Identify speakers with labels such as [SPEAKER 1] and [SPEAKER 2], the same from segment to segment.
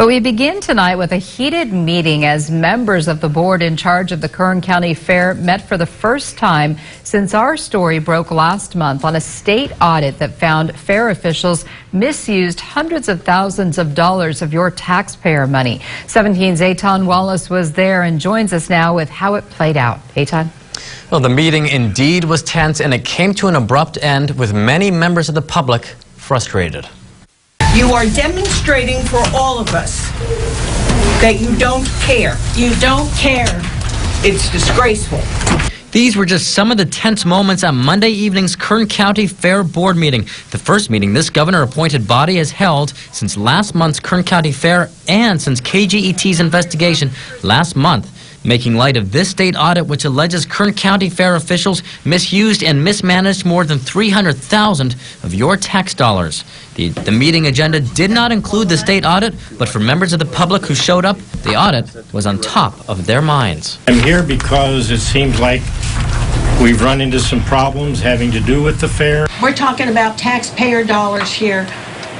[SPEAKER 1] But we begin tonight with a heated meeting as members of the board in charge of the Kern County Fair met for the first time since our story broke last month on a state audit that found fair officials misused hundreds of thousands of dollars of your taxpayer money. 17's Eitan Wallace was there and joins us now with how it played out. Eitan?
[SPEAKER 2] Well, the meeting indeed was tense, and it came to an abrupt end with many members of the public frustrated.
[SPEAKER 3] You are demonstrating for all of us that you don't care. You don't care. It's disgraceful.
[SPEAKER 2] These were just some of the tense moments at Monday evening's Kern County Fair Board meeting, the first meeting this governor-appointed body has held since last month's Kern County Fair and since KGET's investigation last month, making light of this state audit which alleges Kern County Fair officials misused and mismanaged more than $300,000 of your tax dollars. The meeting agenda did not include the state audit, but for members of the public who showed up, the audit was on top of their minds.
[SPEAKER 4] I'm here because it seems like we've run into some problems having to do with the fair.
[SPEAKER 5] We're talking about taxpayer dollars here,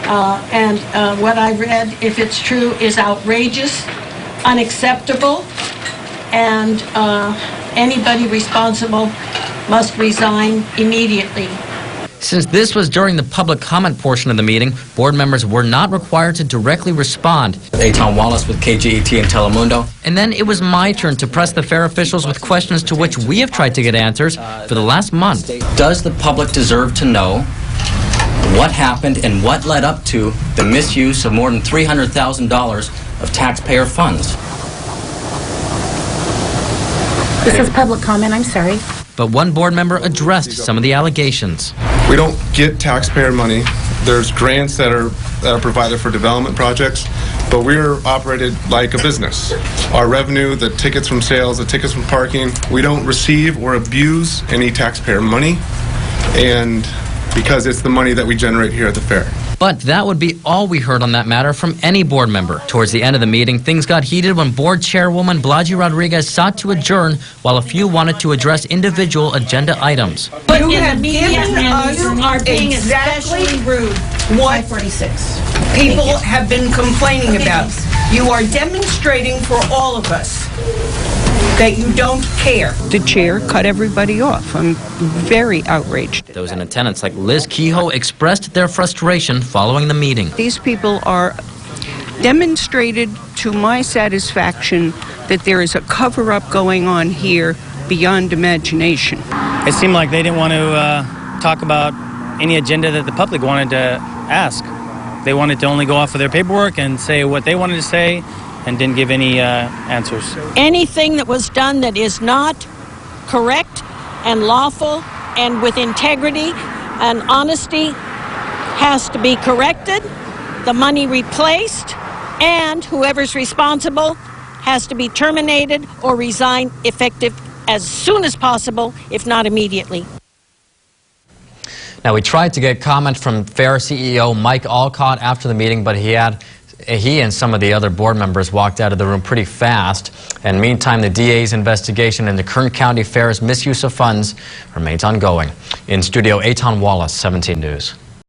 [SPEAKER 5] and what I read, if it's true, is outrageous, unacceptable, and anybody responsible must resign immediately.
[SPEAKER 2] Since this was during the public comment portion of the meeting, board members were not required to directly respond. Eitan Wallace with KGET and Telemundo. And then it was my turn to press the fair officials with questions to which we have tried to get answers for the last month. Does the public deserve to know what happened and what led up to the misuse of more than $300,000 of taxpayer funds?
[SPEAKER 6] This is public comment, I'm sorry.
[SPEAKER 2] But one board member addressed some of the allegations.
[SPEAKER 7] We don't get taxpayer money. There's grants that are provided for development projects, but we're operated like a business. Our revenue, the tickets from sales, the tickets from parking, we don't receive or abuse any taxpayer money, and because it's the money that we generate here at the fair.
[SPEAKER 2] But that would be all we heard on that matter from any board member. Towards the end of the meeting, things got heated when board chairwoman Balaji Rodriguez sought to adjourn while a few wanted to address individual agenda items.
[SPEAKER 3] But you have given us
[SPEAKER 5] are being
[SPEAKER 3] exactly
[SPEAKER 5] especially rude.
[SPEAKER 3] what
[SPEAKER 5] 546.
[SPEAKER 3] people have been complaining about. You are demonstrating for all of us that you don't care.
[SPEAKER 8] The chair cut everybody off. I'm very outraged.
[SPEAKER 2] Those in attendance, like Liz Kehoe, expressed their frustration following the meeting.
[SPEAKER 8] These people are demonstrated to my satisfaction that there is a cover-up going on here beyond imagination.
[SPEAKER 9] It seemed like they didn't want to talk about any agenda that the public wanted to ask. They wanted to only go off of their paperwork and say what they wanted to say and didn't give any answers.
[SPEAKER 5] Anything that was done that is not correct and lawful and with integrity and honesty has to be corrected, the money replaced, and whoever's responsible has to be terminated or resign effective as soon as possible, if not immediately.
[SPEAKER 2] Now, we tried to get comment from Fair CEO Mike Alcott after the meeting, but he and some of the other board members walked out of the room pretty fast. And meantime, the DA's investigation into Kern County Fair's misuse of funds remains ongoing. In studio, Eitan Wallace, 17 News.